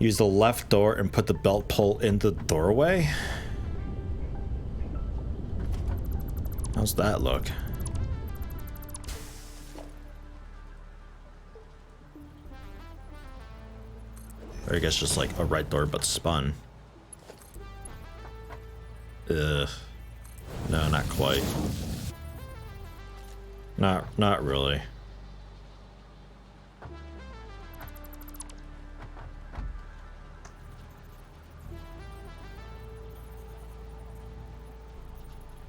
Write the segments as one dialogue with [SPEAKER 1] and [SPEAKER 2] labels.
[SPEAKER 1] Use the left door and put the belt pull in the doorway. How's that look? Or I guess just like a right door but spun. Ugh. No, not quite. Not really.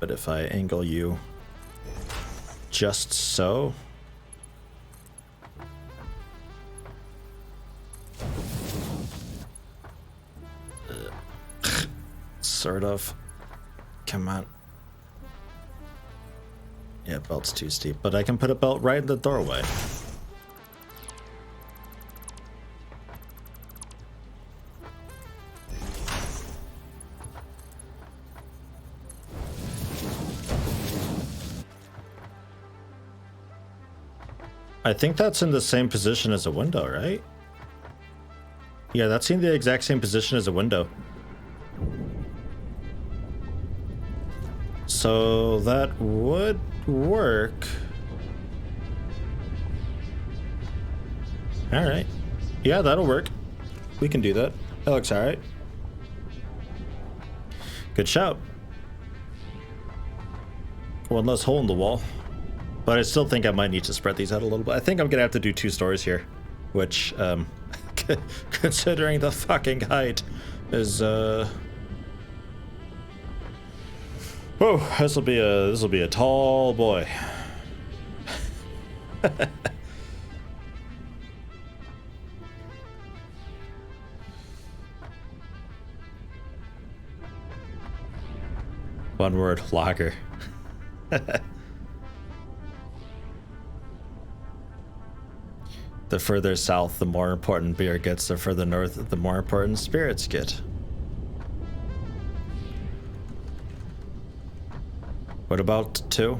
[SPEAKER 1] But if I angle you just so. Sort of. Come on. Yeah, belt's too steep, but I can put a belt right in the doorway. I think that's in the same position as a window, right? Yeah, that's in the exact same position as a window. So that would work. All right. Yeah, that'll work. We can do that. That looks all right. Good shout. One less hole in the wall. But I still think I might need to spread these out a little bit. I think I'm going to have to do 2 stories here. Which, considering the fucking height, is, whoa, this'll be a tall boy. One word, lager. The further south, the more important beer gets. The further north, the more important spirits get. What about 2?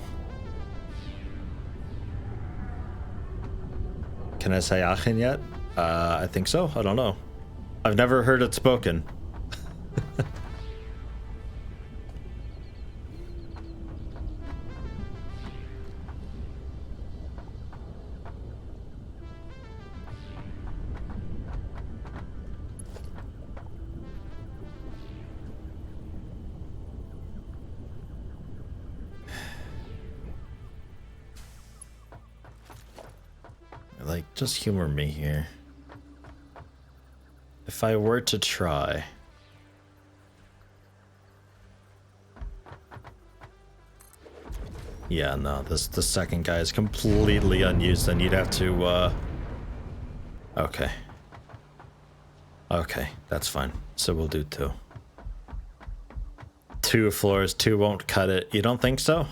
[SPEAKER 1] Can I say Aachen yet? I think so. I don't know. I've never heard it spoken. Like, just humor me here. If I were to try... Yeah, no, the second guy is completely unused, and you'd have to, Okay. Okay, that's fine. So we'll do 2. 2 floors, 2 won't cut it. You don't think so?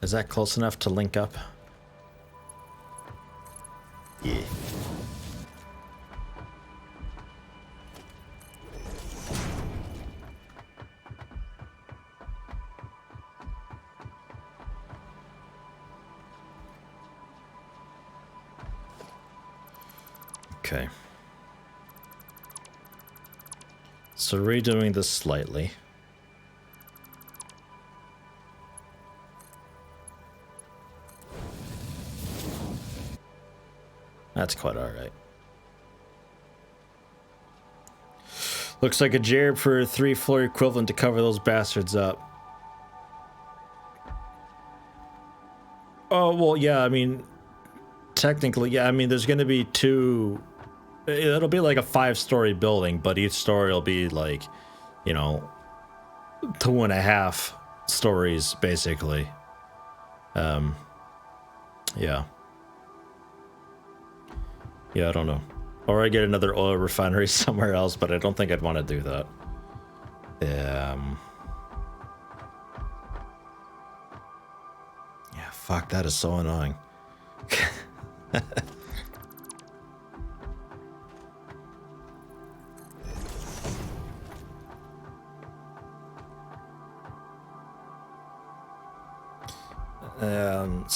[SPEAKER 1] Is that close enough to link up? Yeah. Okay. So redoing this slightly. That's quite alright. Looks like a gerb for a 3-floor equivalent to cover those bastards up. Oh, well, yeah, I mean, technically, yeah, I mean, there's going to be 2... It'll be like a 5-story building, but each story will be like, you know, 2.5 stories, basically. Yeah. Yeah, I don't know. Or I get another oil refinery somewhere else, but I don't think I'd want to do that. Yeah, fuck, that is so annoying.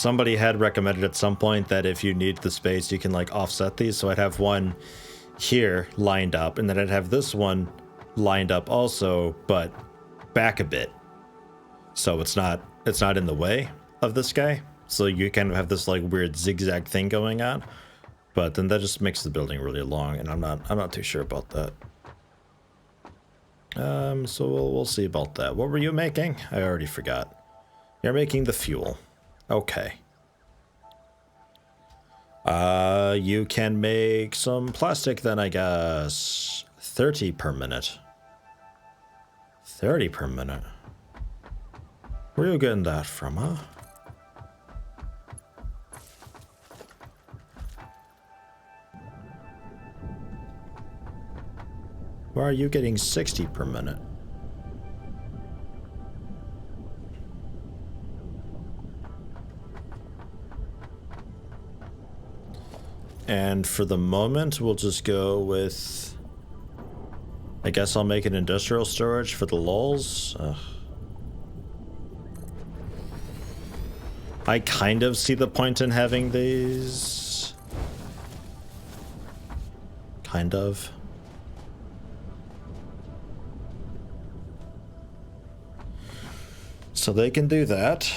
[SPEAKER 1] somebody had recommended at some point that if you need the space, you can like offset these. So I'd have one here lined up, and then I'd have this one lined up also, but back a bit. So it's not in the way of this guy. So you kind of have this like weird zigzag thing going on. But then that just makes the building really long, and I'm not too sure about that. So we'll see about that. What were you making? I already forgot. You're making the fuel. Okay. You can make some plastic then, I guess. 30 per minute. 30 per minute. Where are you getting that from, huh? Why are you getting 60 per minute? And for the moment, we'll just go with... I guess I'll make an industrial storage for the lulls. I kind of see the point in having these. Kind of. So they can do that.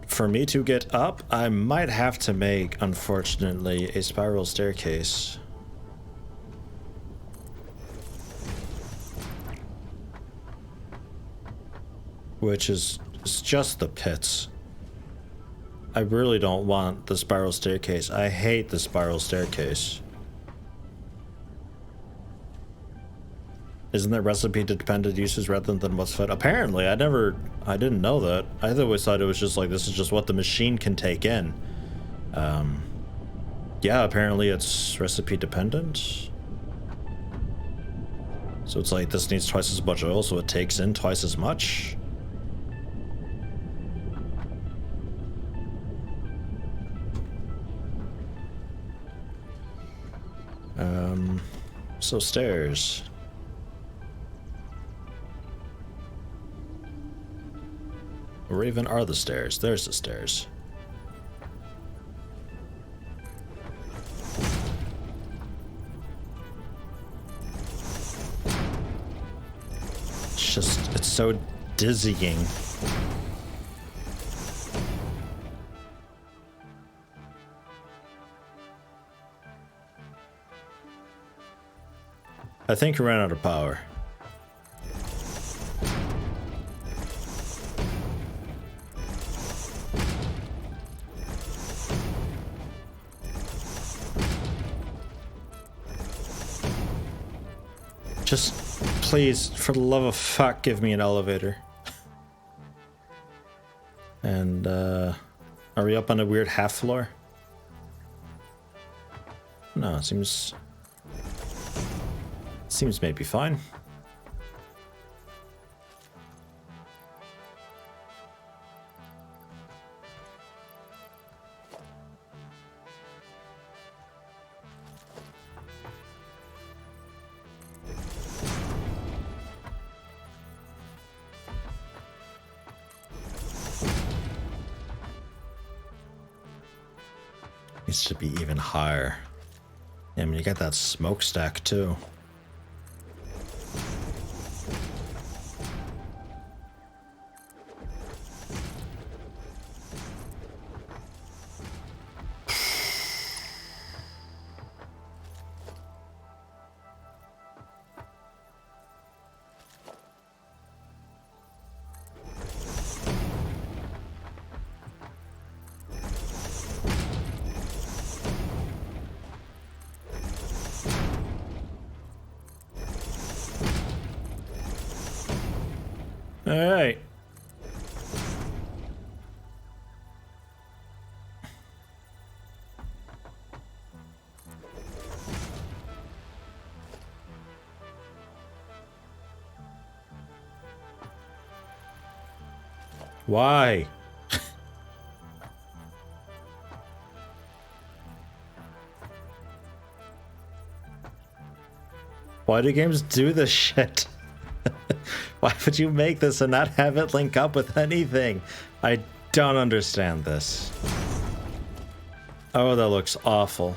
[SPEAKER 1] For me to get up, I might have to make, unfortunately, a spiral staircase. Which is just the pits. I really don't want the spiral staircase. I hate the spiral staircase. Isn't there recipe dependent uses rather than what's fed? Apparently, I didn't know that. I always thought it was just like, this is just what the machine can take in. Yeah, apparently it's recipe dependent. So it's like, this needs twice as much oil, so it takes in twice as much. So stairs. Where even are the stairs? There's the stairs. It's so dizzying. I think we ran out of power. Just, please, for the love of fuck, give me an elevator. And, are we up on a weird half floor? No, it seems maybe fine. Needs to be even higher. I mean, you got that smokestack too. All right. Why? Why do games do this shit? Why would you make this and not have it link up with anything? I don't understand this. Oh, that looks awful.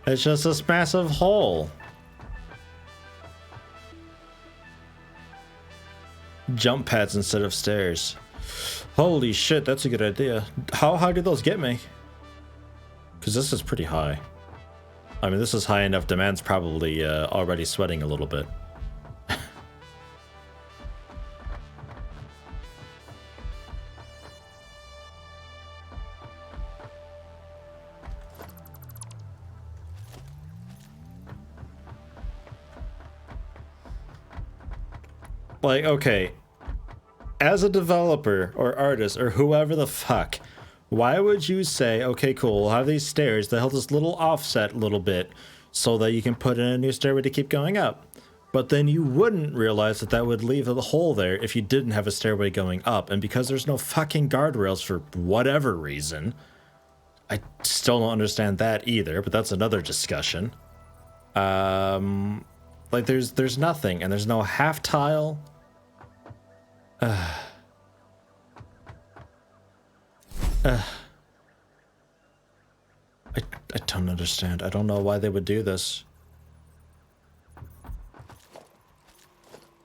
[SPEAKER 1] It's just this massive hole. Jump pads instead of stairs. Holy shit, that's a good idea. How high do those get me? Because this is pretty high. I mean, this is high enough. Demand's probably already sweating a little bit. Like, okay, as a developer or artist or whoever the fuck, why would you say, okay, cool, we'll have these stairs that have this little offset a little bit so that you can put in a new stairway to keep going up? But then you wouldn't realize that that would leave a hole there if you didn't have a stairway going up. And because there's no fucking guardrails for whatever reason, I still don't understand that either, but that's another discussion. Like there's nothing, and there's no half tile. I don't understand. I don't know why they would do this.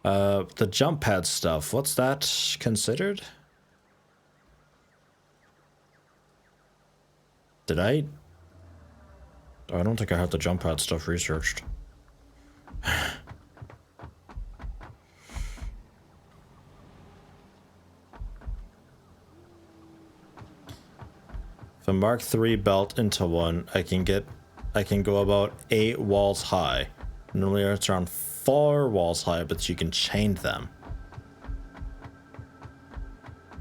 [SPEAKER 1] The jump pad stuff, what's that considered? Did I? I don't think I have the jump pad stuff researched. If I mark 3 belt into one, I can go about 8 walls high. Normally it's around 4 walls high, but you can chain them.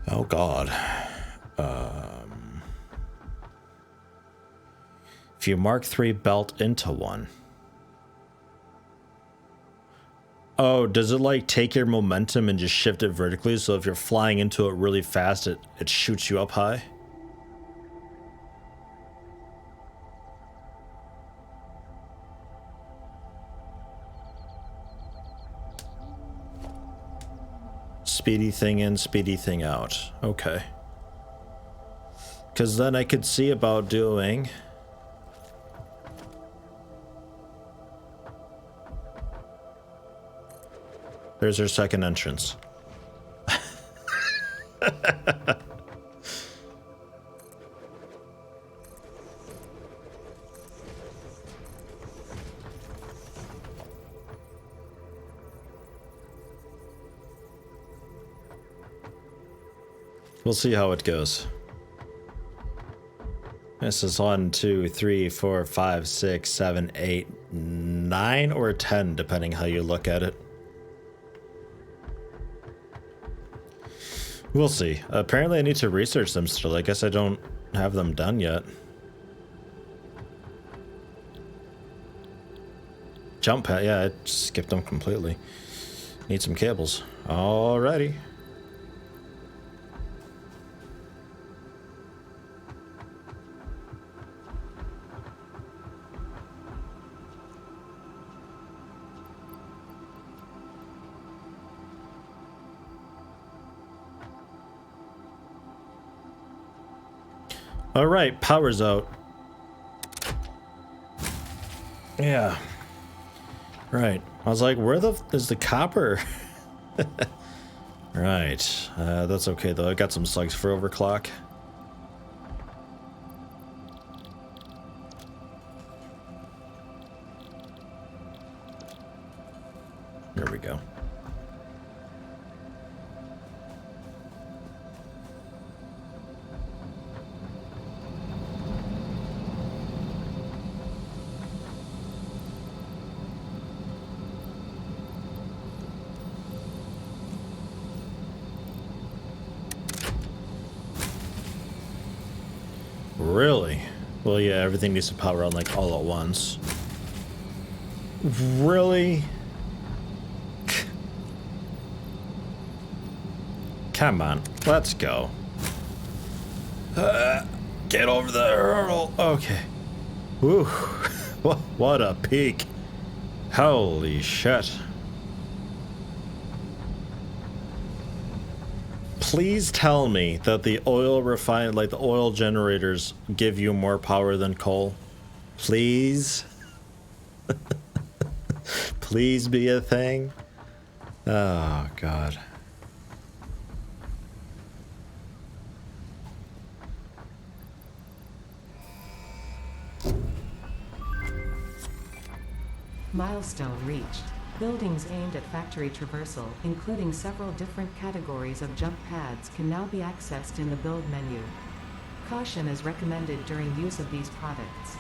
[SPEAKER 1] Oh god. If you mark 3 belt into one. Oh, does it like take your momentum and just shift it vertically, so if you're flying into it really fast, it shoots you up high? Speedy thing in, speedy thing out. Okay. Because then I could see about doing... There's her second entrance. We'll see how it goes. This is 1, 2, 3, 4, 5, 6, 7, 8, 9, or 10, depending how you look at it. We'll see. Apparently I need to research them still. I guess I don't have them done yet. Jump pad, yeah, I skipped them completely. Need some cables. Alrighty. All right, power's out. Yeah. Right. I was like, where is the copper? Right. That's okay though. I got some slugs for overclock. There we go. Really? Well, yeah, everything needs to power on like all at once. Really? Come on, let's go. Get over the hurdle. Okay. Woo. What a peak. Holy shit. Please tell me that the the oil generators give you more power than coal. Please. Please be a thing. Oh, God.
[SPEAKER 2] Milestone reached. Buildings aimed at factory traversal, including several different categories of jump pads, can now be accessed in the build menu. Caution is recommended during use of these products.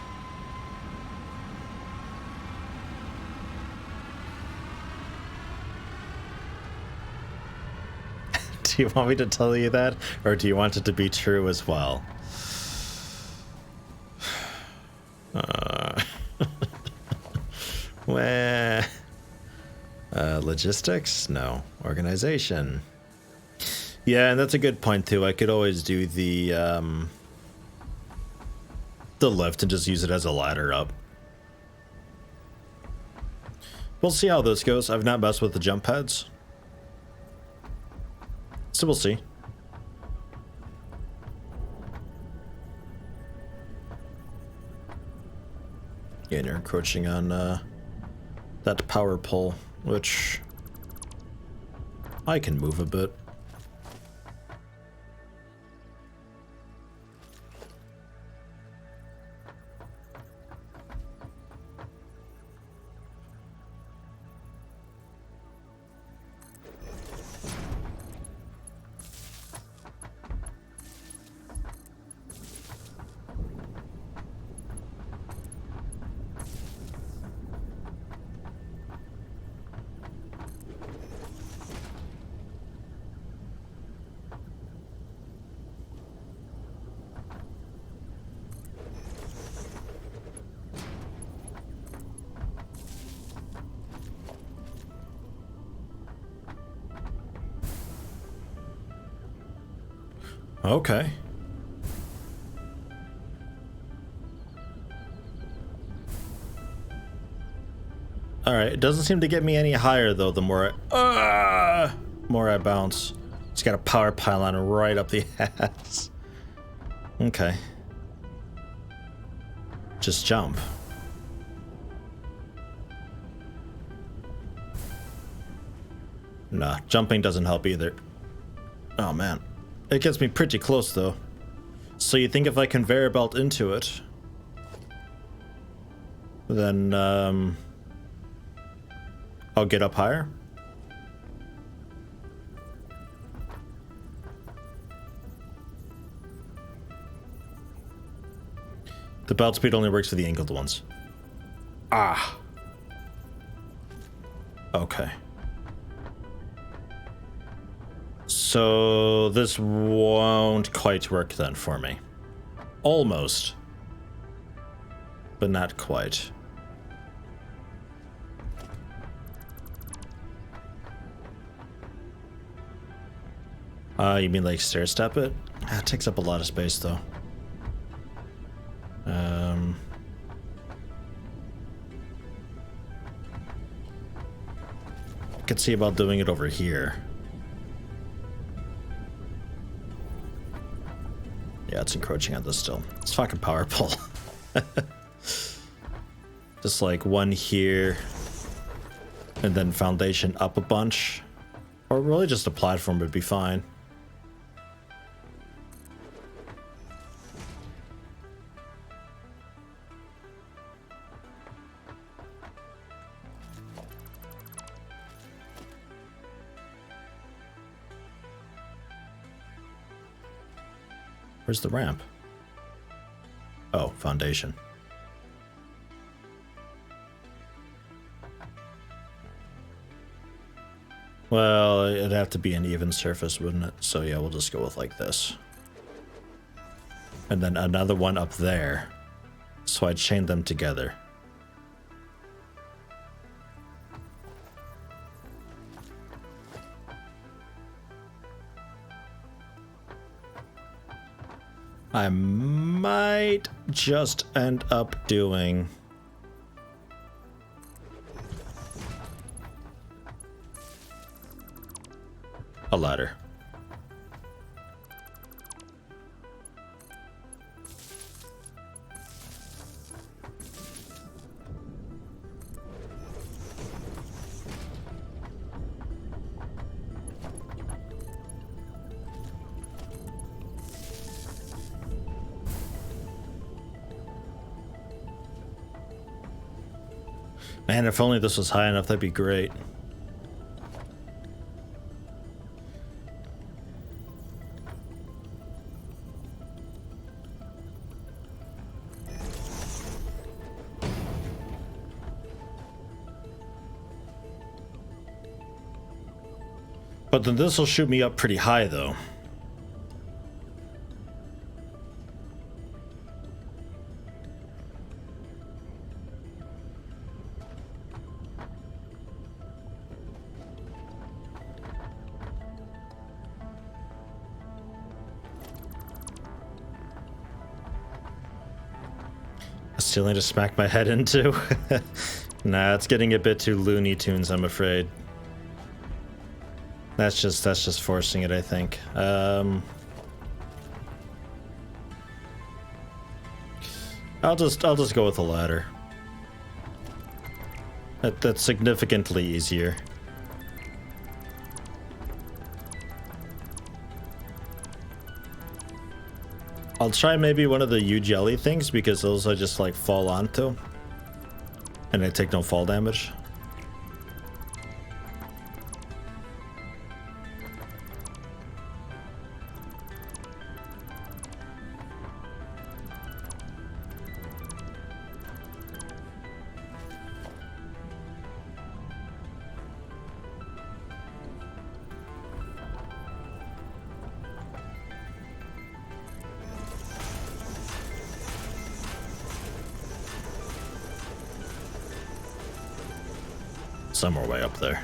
[SPEAKER 1] Do you want me to tell you that, or do you want it to be true as well? Well, logistics? No. Organization. Yeah, and that's a good point too. I could always do the lift and just use it as a ladder up. We'll see how this goes. I've not messed with the jump pads, so we'll see. Yeah, and you're encroaching on that power pole, which I can move a bit. Okay. Alright, it doesn't seem to get me any higher though the more I bounce. It's got a power pylon right up the ass. Okay. Just jump. Nah, jumping doesn't help either. Oh man. It gets me pretty close though. So you think if I conveyor belt into it, then I'll get up higher? The belt speed only works for the angled ones. Ah. Okay. So this won't quite work then for me. Almost. But not quite. You mean like stair step it? It takes up a lot of space though. I could see about doing it over here. Yeah, it's encroaching on this still. It's fucking power pole. Just like one here, and then foundation up a bunch. Or really just a platform would be fine. Where's the ramp? Oh, foundation. Well, it'd have to be an even surface, wouldn't it? So yeah, we'll just go with like this. And then another one up there. So I chain them together. I might just end up doing a ladder. Man, if only this was high enough, that'd be great. But then this will shoot me up pretty high, though. Ceiling to smack my head into. Nah, it's getting a bit too Looney Tunes, I'm afraid. That's just forcing it, I think. I'll just go with the ladder. That's significantly easier. I'll try maybe one of the U-jelly things because those I just like fall onto. And I take no fall damage. Somewhere way up there.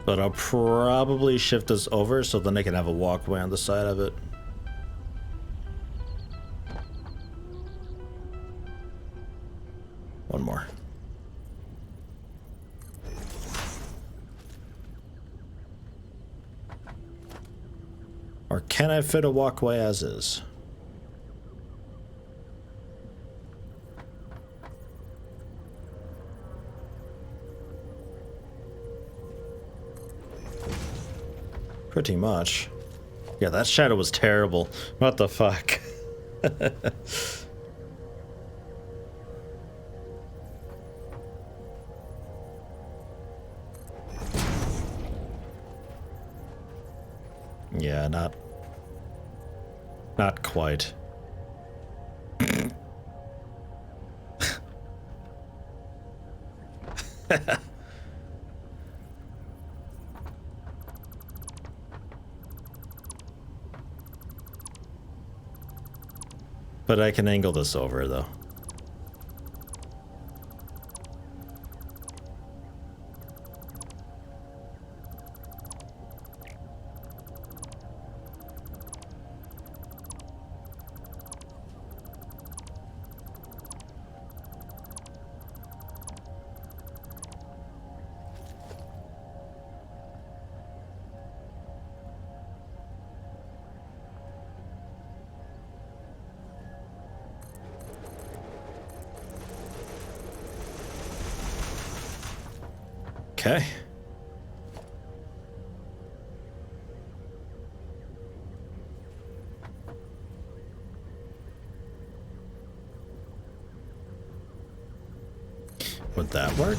[SPEAKER 1] But I'll probably shift this over so then I can have a walkway on the side of it. One more. Or can I fit a walkway as is? Pretty much. Yeah, that shadow was terrible. What the fuck? Yeah, not quite. But I can angle this over, though. Okay. Would that work?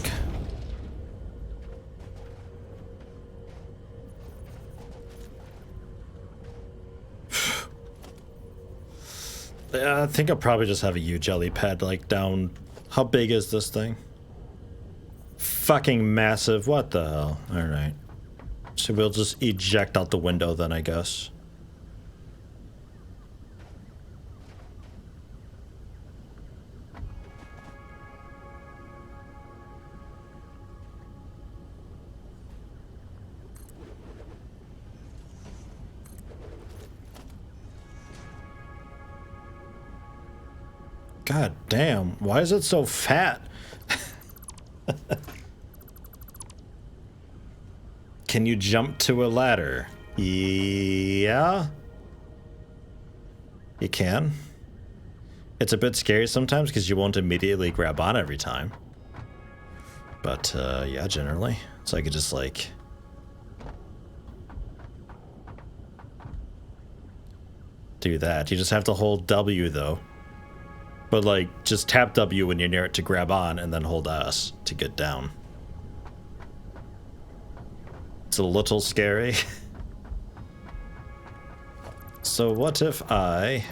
[SPEAKER 1] Yeah, I think I'll probably just have a U-jelly pad like down. How big is this thing? Fucking massive. What the hell? Alright. So we'll just eject out the window then, I guess. God damn. Why is it so fat? Can you jump to a ladder? Yeah. You can. It's a bit scary sometimes because you won't immediately grab on every time. But, yeah, generally. So I could just, like... do that. You just have to hold W though. But like, just tap W when you're near it to grab on, and then hold S to get down. It's a little scary. So what if I...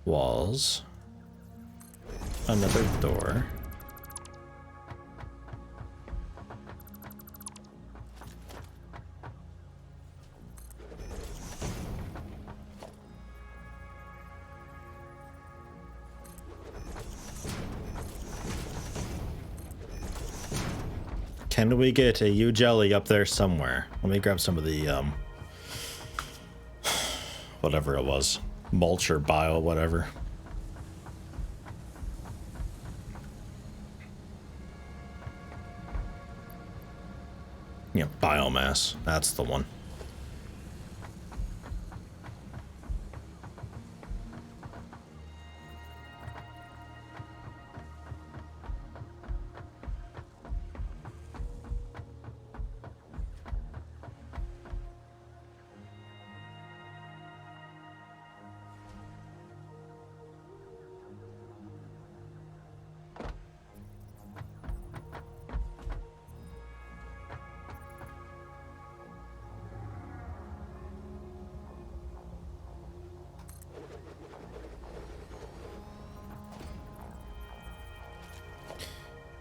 [SPEAKER 1] walls, another door, can we get a U jelly up there somewhere? Let me grab some of the whatever it was. Mulch or bio, whatever. Yeah, biomass. That's the one.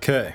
[SPEAKER 1] Okay.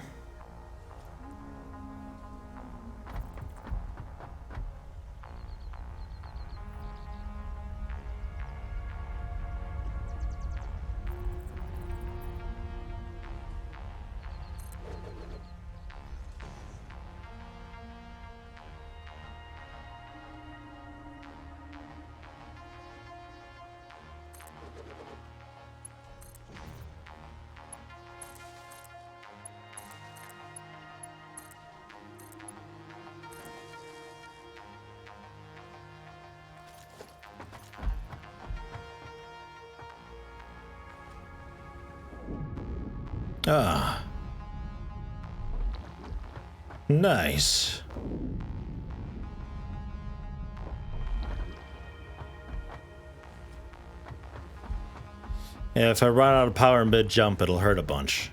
[SPEAKER 1] Ah. Nice. Yeah, if I run out of power mid-jump, it'll hurt a bunch.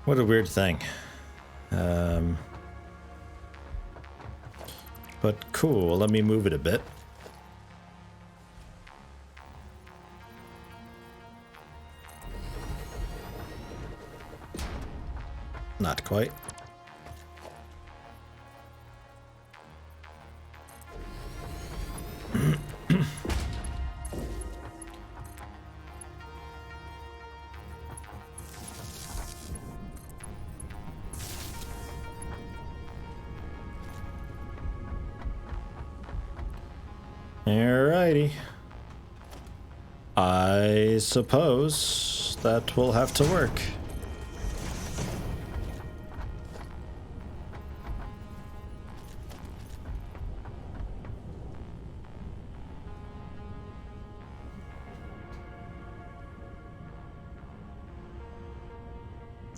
[SPEAKER 1] What a weird thing. But cool, let me move it a bit. Not quite. Alrighty. I suppose that will have to work.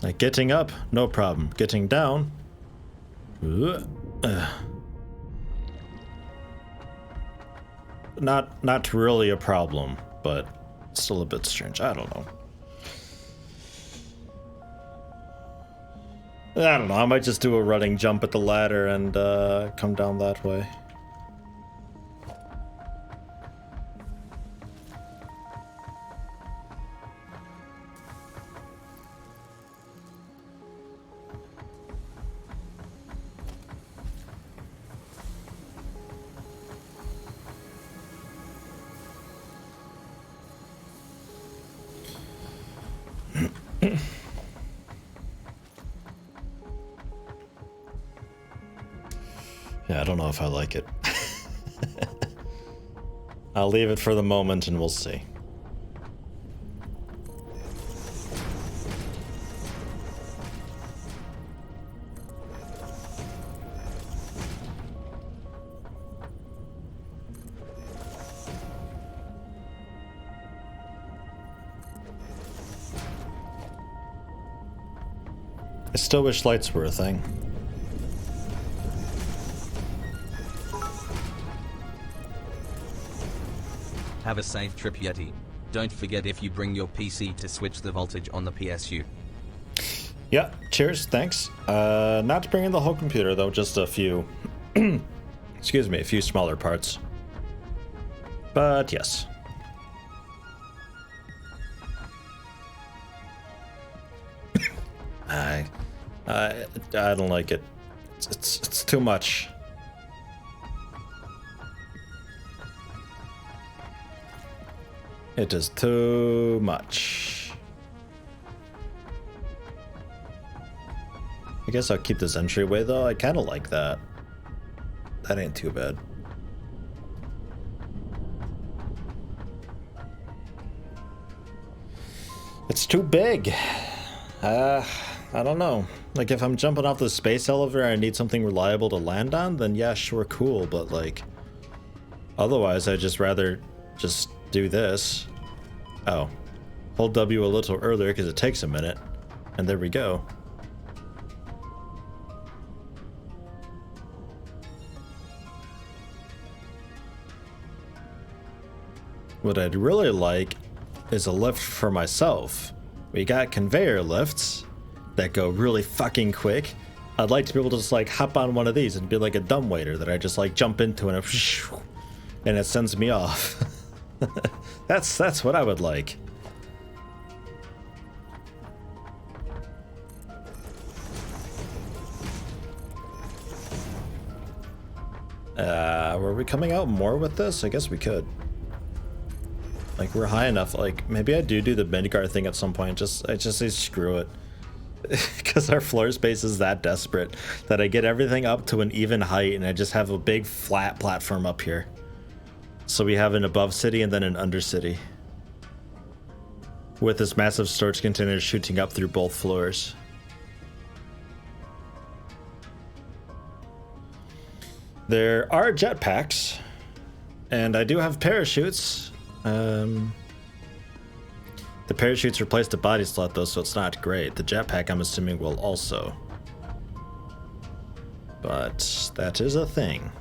[SPEAKER 1] Like getting up, no problem. Getting down, not really a problem, but still a bit strange. I don't know. I don't know. I might just do a running jump at the ladder and come down that way. Yeah, I don't know if I like it. I'll leave it for the moment and we'll see. I still wish lights were a thing.
[SPEAKER 3] Have a safe trip, Yeti. Don't forget if you bring your PC to switch the voltage on the PSU.
[SPEAKER 1] Yeah, cheers, thanks. Not bringing the whole computer though, just a few, excuse me, a few smaller parts. But yes. I don't like it. It's too much. It is too much. I guess I'll keep this entryway though. I kind of like that. That ain't too bad. It's too big. I don't know. Like, if I'm jumping off the space elevator and I need something reliable to land on, then yeah, sure, cool. But, like, otherwise, I'd just rather just do this. Oh. Hold W a little earlier because it takes a minute. And there we go. What I'd really like is a lift for myself. We got conveyor lifts that go really fucking quick. I'd like to be able to just like hop on one of these and be like a dumbwaiter that I just like jump into and it sends me off. That's what I would like. Were we coming out more with this? I guess we could. Like, we're high enough. Like, maybe I do the Midgar thing at some point. I just say screw it. Because our floor space is that desperate that I get everything up to an even height and I just have a big flat platform up here. So we have an above city and then an under city. With this massive storage container shooting up through both floors. There are jetpacks. And I do have parachutes. The parachutes replaced the body slot though, so it's not great. The jetpack I'm assuming will also. But that is a thing.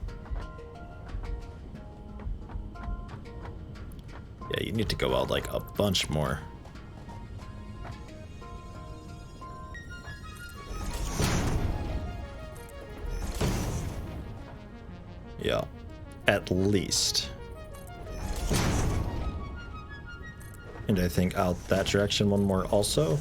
[SPEAKER 1] Yeah, you need to go out like a bunch more. Yeah, at least. And I think out that direction one more also.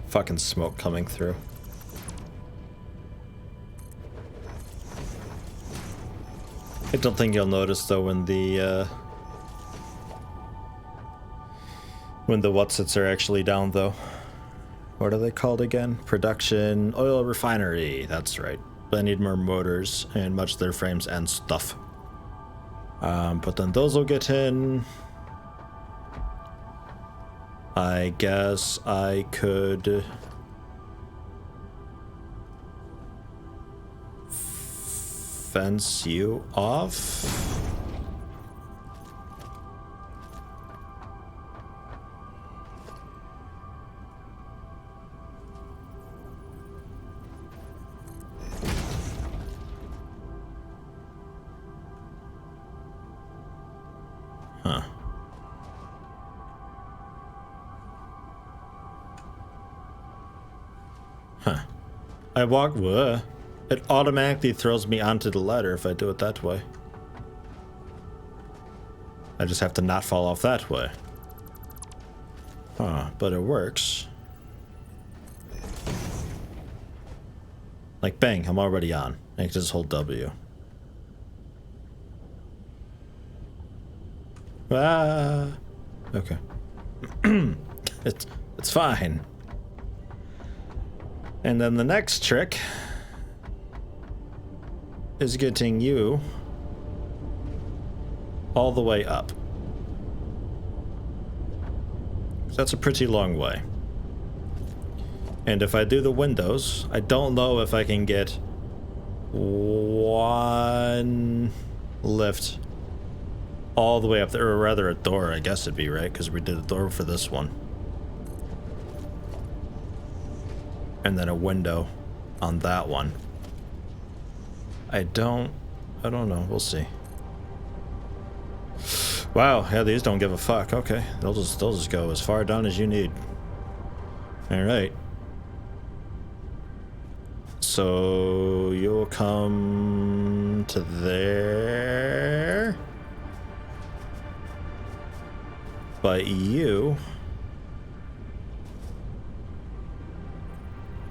[SPEAKER 1] Fucking smoke coming through. I don't think you'll notice though when the whatsits are actually down though. What are they called again? Production oil refinery. That's right. But I need more motors and much of their frames and stuff. But then those will get in. I guess I could fence you off. Huh. Huh. I walk. It automatically throws me onto the ladder if I do it that way. I just have to not fall off that way. Huh, but it works. Like, bang, I'm already on. I can just hold W. Ah. Okay. It's fine. And then the next trick is getting you all the way up. That's a pretty long way. And if I do the windows, I don't know if I can get one lift all the way up there, or rather a door, I guess it'd be, right? Because we did a door for this one. And then a window on that one. I don't know. We'll see. Wow, yeah, these don't give a fuck. Okay, they'll just go as far down as you need. All right. So you'll come to there. But you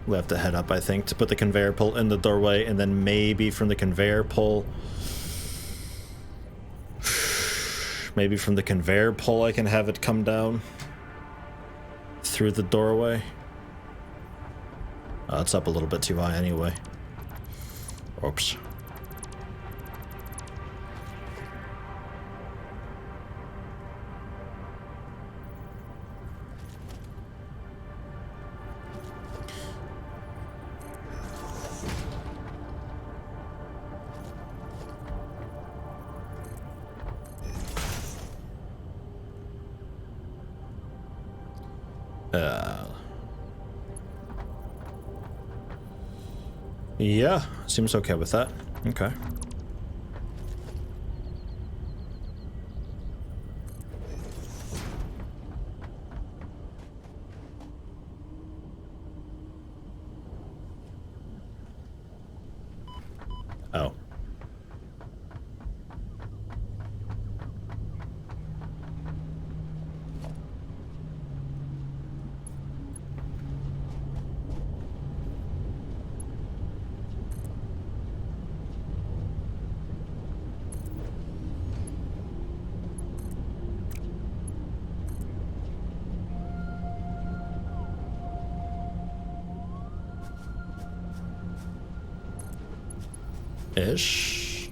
[SPEAKER 1] will have to head up, I think, to put the conveyor pull in the doorway, and then maybe from the conveyor pull... Maybe from the conveyor pull I can have it come down through the doorway. Oh, it's up a little bit too high anyway. Oops. Yeah, seems okay with that. Okay. Oh. Ish.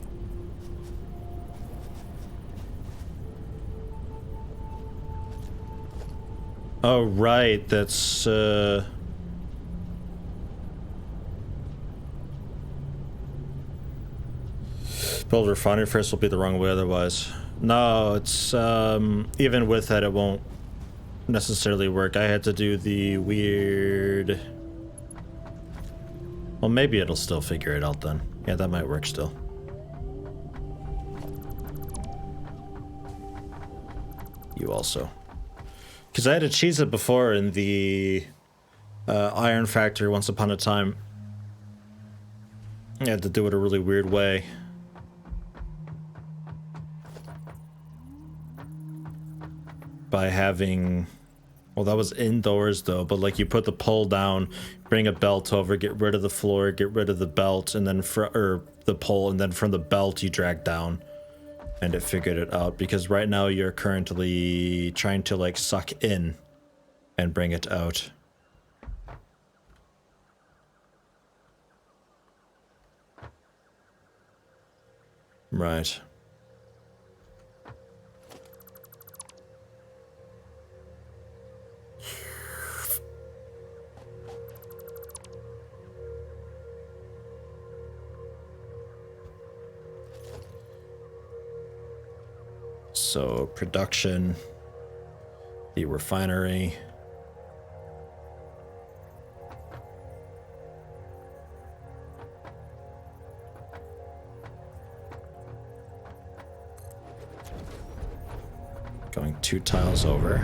[SPEAKER 1] Oh, right, that's, build refinery first will be the wrong way otherwise. No, it's, even with that, it won't necessarily work. I had to do the weird... Well, maybe it'll still figure it out then. Yeah, that might work still. You also. Because I had to cheese it before in the iron factory once upon a time. I had to do it a really weird way. By having... Well, that was indoors though, but like you put the pole down, bring a belt over, get rid of the floor, get rid of the belt, and then or the pole, and then from the belt you drag down, and it figured it out. Because right now you're currently trying to like suck in and bring it out. Right. So, production, the refinery. Going 2 tiles over.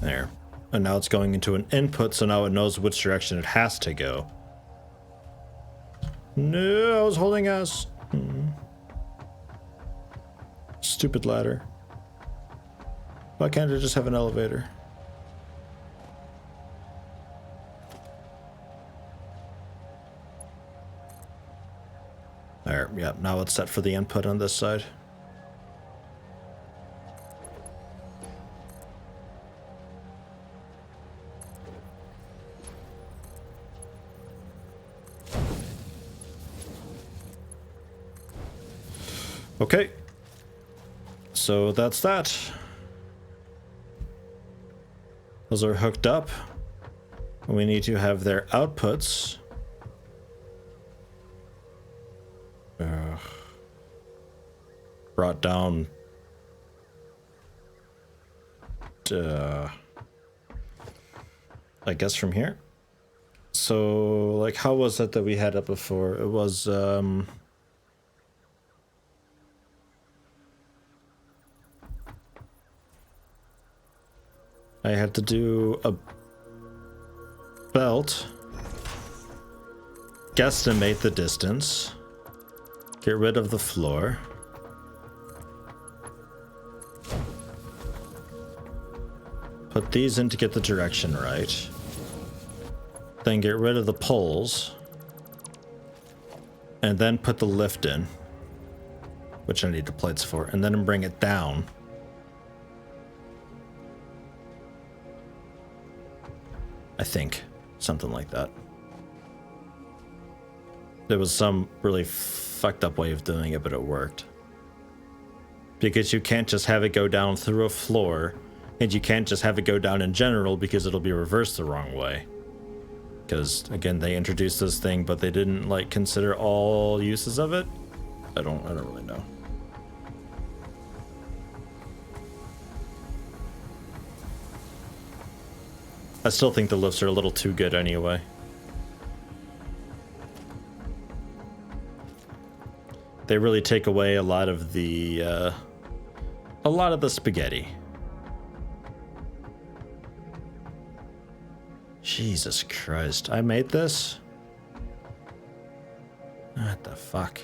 [SPEAKER 1] There. And now it's going into an input, so now it knows which direction it has to go. No, I was holding S. Stupid ladder. Why can't I just have an elevator? There, yeah, now it's set for the input on this side. Okay. So that's that. Those are hooked up. We need to have their outputs. Brought down. I guess from here. So, like, how was it that we had it before? It was, I had to do a belt, guesstimate the distance, get rid of the floor, put these in to get the direction right, then get rid of the poles, and then put the lift in, which I need the plates for, and then bring it down. I think. Something like that. There was some really fucked up way of doing it, but it worked. Because you can't just have it go down through a floor, and you can't just have it go down in general because it'll be reversed the wrong way. Because, again, they introduced this thing, but they didn't, like, consider all uses of it. I don't really know. I still think the lifts are a little too good anyway. They really take away a lot of the spaghetti. Jesus Christ, I made this? What the fuck?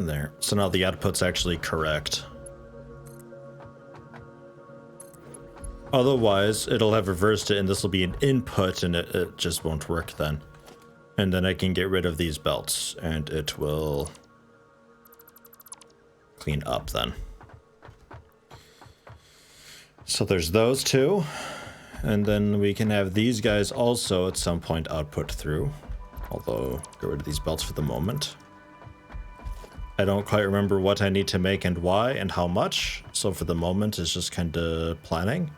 [SPEAKER 1] There. So now the output's actually correct. Otherwise, it'll have reversed it and this will be an input and it just won't work then. And then I can get rid of these belts and it will clean up then. So there's those two. And then we can have these guys also at some point output through. Although, get rid of these belts for the moment. I don't quite remember what I need to make and why and how much, so for the moment it's just kind of planning.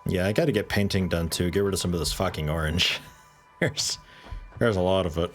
[SPEAKER 1] Yeah, I gotta get painting done too, get rid of some of this fucking orange. There's a lot of it.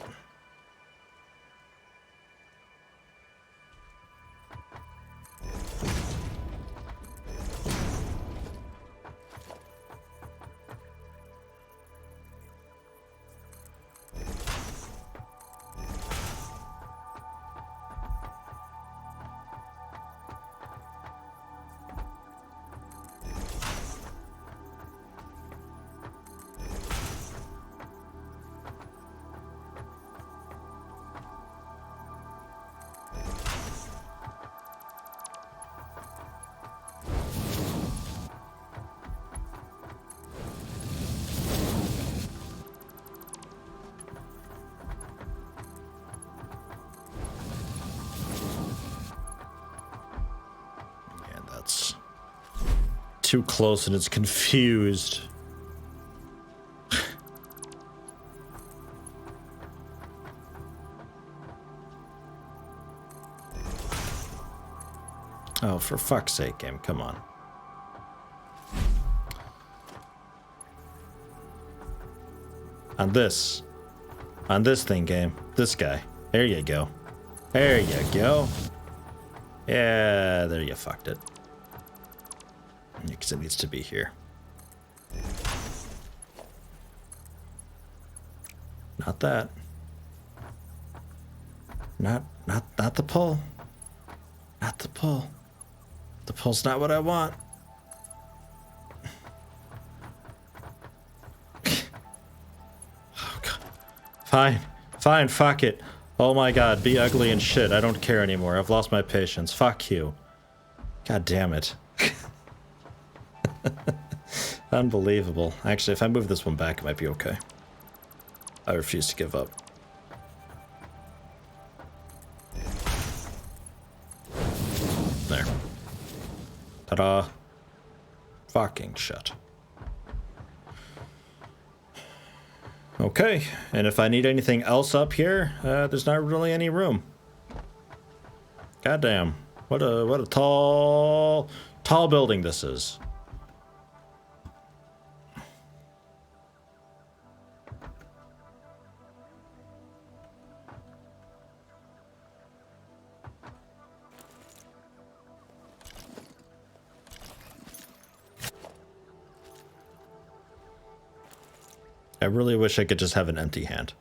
[SPEAKER 1] Too close and it's confused. Oh, for fuck's sake, game, come on. On this thing, game. This guy. There you go. There you go. Yeah, there you fucked it. Because it needs to be here. Not that. Not the pull. Not the pull. The pull's not what I want. Oh, God. Fine, fuck it. Oh my God, be ugly and shit. I don't care anymore. I've lost my patience. Fuck you. God damn it. Unbelievable. Actually, if I move this one back, it might be okay. I refuse to give up. There. Ta-da. Fucking shit. Okay, and if I need anything else up here, there's not really any room. Goddamn. What a tall building this is. I really wish I could just have an empty hand.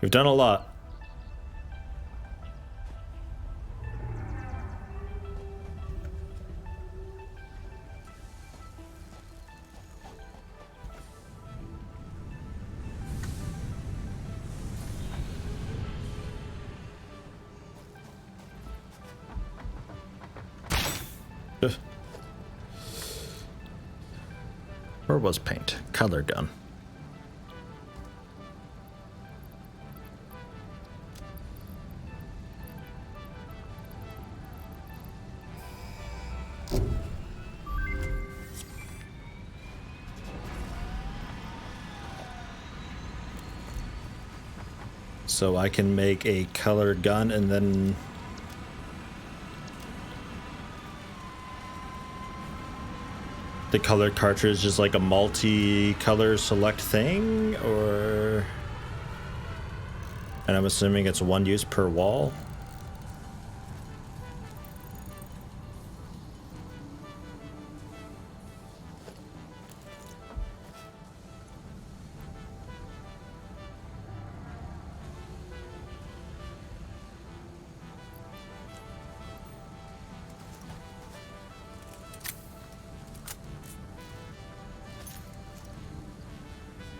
[SPEAKER 1] We've done a lot. Ugh. Where was paint? Color gun. So I can make a colored gun and then... the colored cartridge is like a multi-color select thing, or... and I'm assuming it's one use per wall?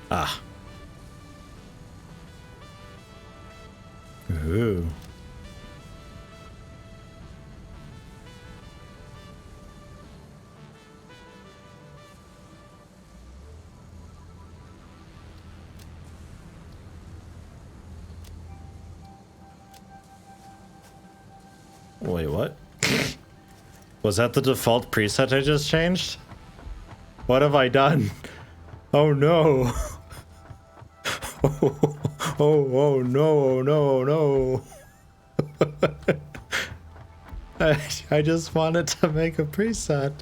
[SPEAKER 1] Ah. Ooh. Wait, what? Was that the default preset I just changed? What have I done? Oh no. Oh no, no, no. I just wanted to make a preset.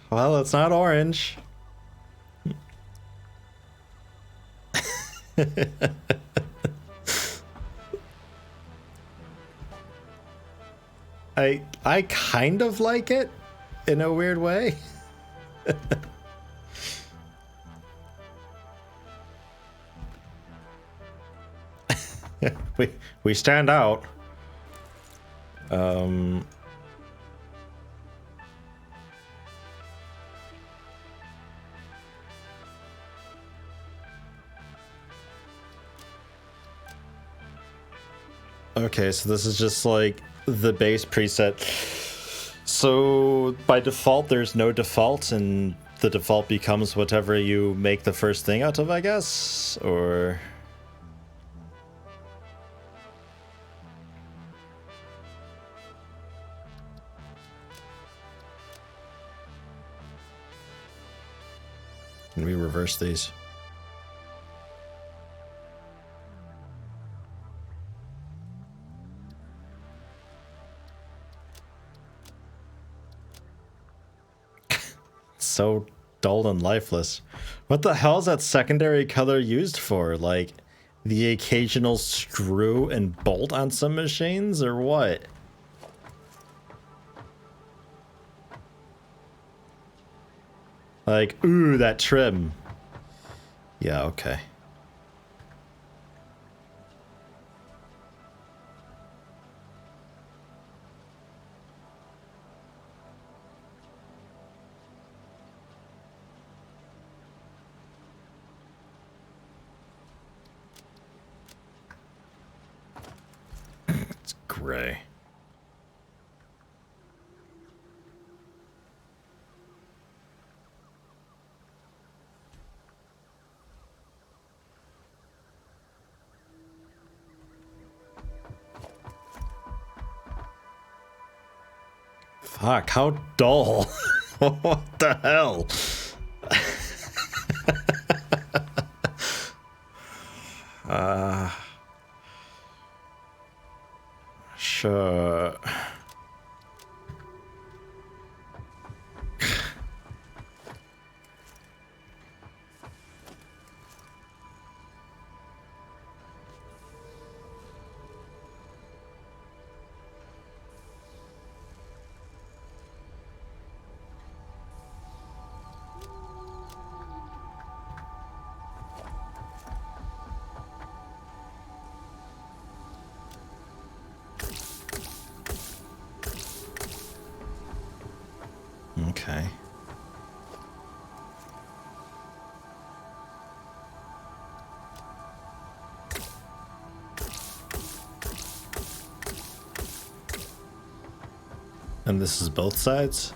[SPEAKER 1] Well, it's not orange. I kind of like it in a weird way. we stand out. Okay, so this is just like the base preset. So by default, there's no default, and the default becomes whatever you make the first thing out of, I guess? Or... Can we reverse these? So dull and lifeless. What the hell is that secondary color used for? Like the occasional screw and bolt on some machines, or what? Like, ooh, that trim. Yeah, okay. It's gray. Fuck, how dull. What the hell? Sure. Okay. And this is both sides?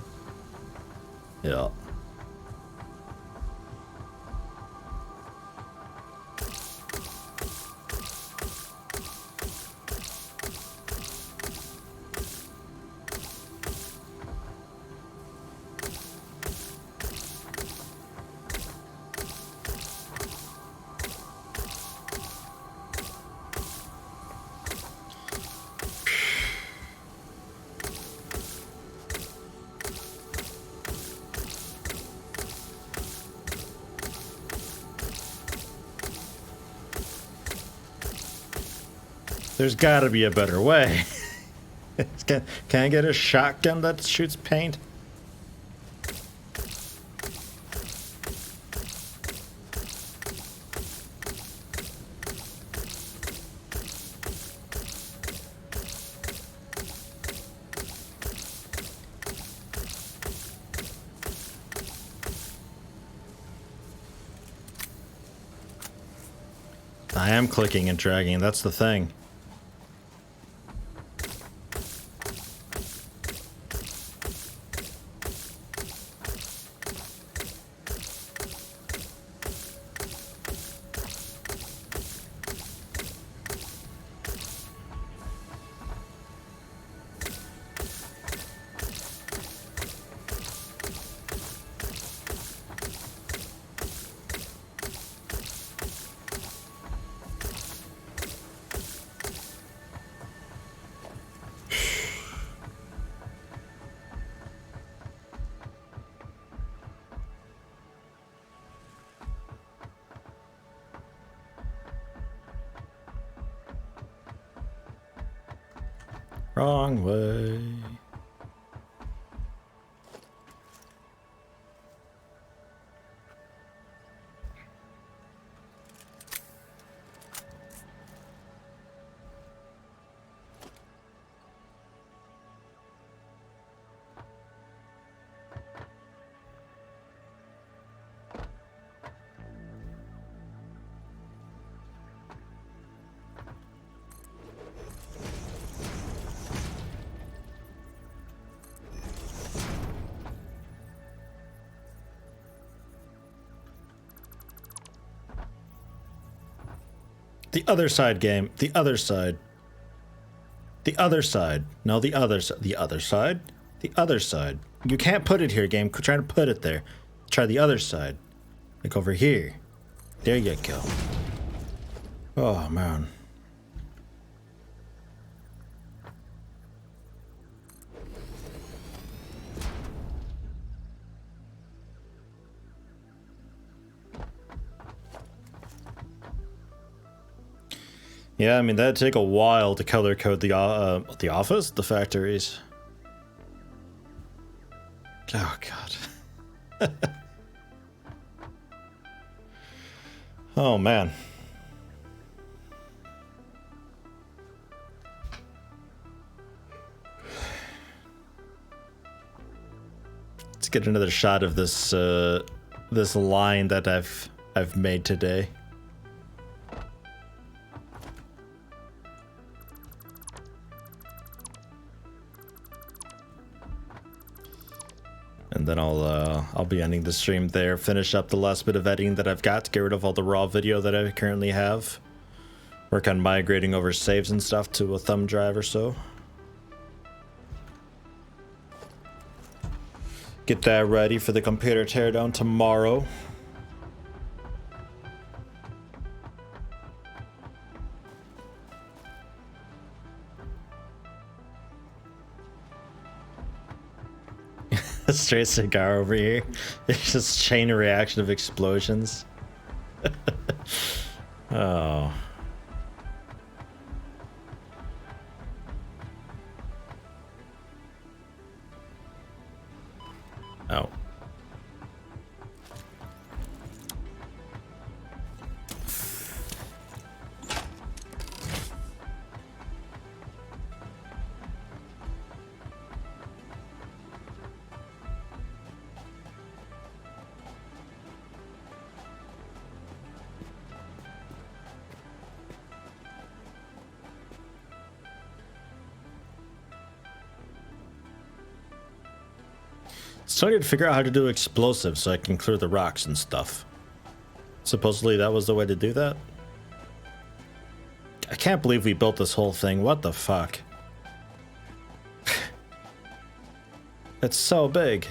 [SPEAKER 1] Yeah. There's gotta be a better way. Can I get a shotgun that shoots paint? I am clicking and dragging, that's the thing. Wrong way. The other side, game. The other side. The other side. No, the other side. The other side? The other side. You can't put it here, game. Try to put it there. Try the other side. Like over here. There you go. Oh, man. Yeah, I mean, that'd take a while to color code the office, the factories. Oh, God. Oh, man. Let's get another shot of this this line that I've made today. And then I'll be ending the stream there, finish up the last bit of editing that I've got to get rid of all the raw video that I currently have. Work on migrating over saves and stuff to a thumb drive or so. Get that ready for the computer teardown tomorrow. A straight cigar over here. It's just chain reaction of explosions. Oh. Oh. Still need to figure out how to do explosives so I can clear the rocks and stuff. Supposedly that was the way to do that. I can't believe we built this whole thing. What the fuck? It's so big.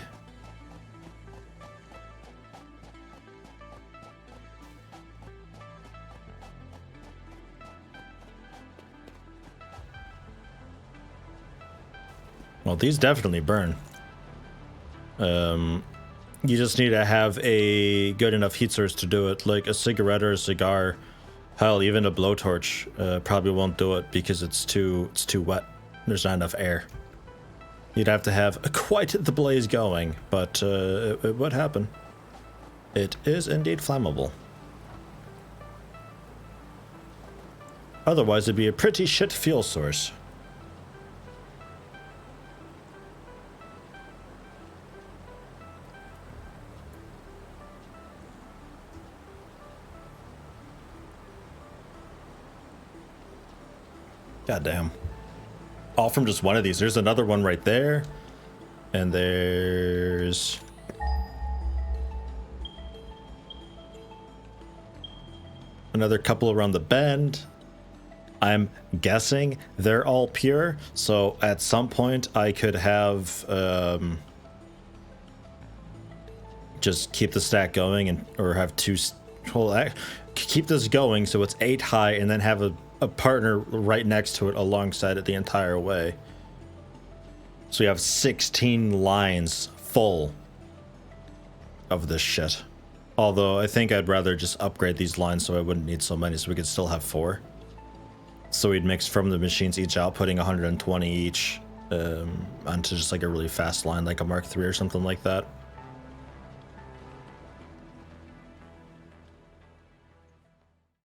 [SPEAKER 1] Well, these definitely burn. You just need to have a good enough heat source to do it, like a cigarette or a cigar. Hell, even a blowtorch probably won't do it because it's too wet. There's not enough air. You'd have to have quite the blaze going, but it would happen. It is indeed flammable. Otherwise, it'd be a pretty shit fuel source. God damn. All from just one of these. There's another one right there. And there's... another couple around the bend. I'm guessing they're all pure. So at some point I could have... just keep the stack going and or have two... well, keep this going so it's 8 high and then have a partner right next to it alongside it the entire way. So you have 16 lines full of this shit. Although I think I'd rather just upgrade these lines so I wouldn't need so many, so we could still have 4. So we'd mix from the machines each out, putting 120 each onto just like a really fast line like a Mark III or something like that.